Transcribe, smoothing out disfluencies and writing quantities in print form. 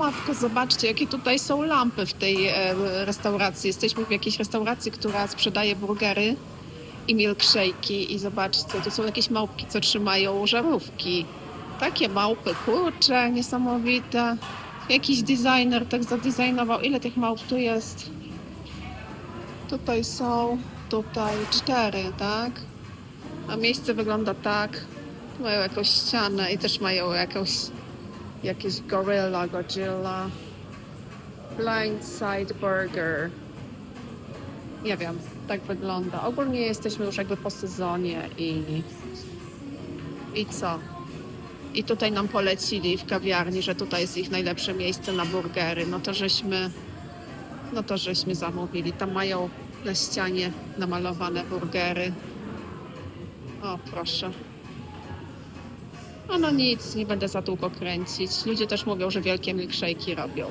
Matko, zobaczcie, jakie tutaj są lampy w tej restauracji. Jesteśmy w jakiejś restauracji, która sprzedaje burgery i milkshake'i. I zobaczcie, tu są jakieś małpki, co trzymają żarówki. Takie małpy, kurcze, niesamowite. Jakiś designer tak zadizajnował. Ile tych małp tu jest? Tutaj są, tutaj 4, tak? A miejsce wygląda tak. Mają jakąś ścianę i też mają jakieś Godzilla. Blindside Burger. Nie wiem, tak wygląda. Ogólnie jesteśmy już jakby po sezonie i co? I tutaj nam polecili w kawiarni, że tutaj jest ich najlepsze miejsce na burgery. No to żeśmy zamówili. Tam mają na ścianie namalowane burgery. O, proszę. No nic, nie będę za długo kręcić. Ludzie też mówią, że wielkie milkshake'i robią.